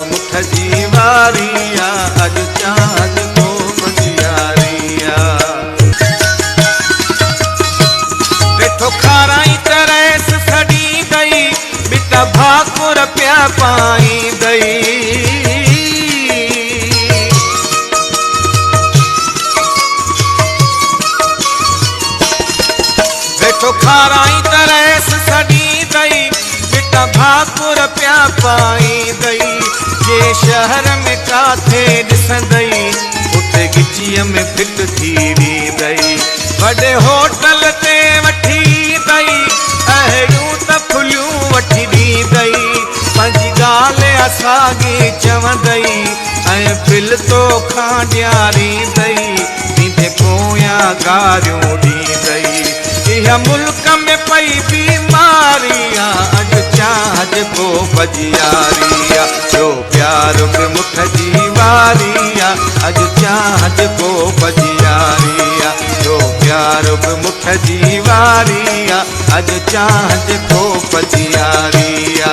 मुठ जी वारिया अज चांद को बजियारिया वेठो खाराई तरस सड़ी दई बिता भाकुर प्या पाई दई वेठो खाराई तरस सड़ी दई बिता भाकुर प्या पाई दई जे शहर में काथे ॾिसंदई उते गिचीअ में फिट थी वेंदई वॾे होटल ते वठी दई अहिड़ियूं त फुलियूं वठी ॾींदई पंहिंजी ॻाल्हि असांखे चवंदई ऐं बिल तोखां ॾियारींदई ॾींदे पोयां गारियूं ॾींदई इहा मुल्क में पई बीमारिया अॼु चांद को बजियारिया जो प्यार बि मुठ जी वारिया अॼु चांद को बजियारिया जो प्यार बि मुठ जी वारिया अॼु चांद को बजियारिया।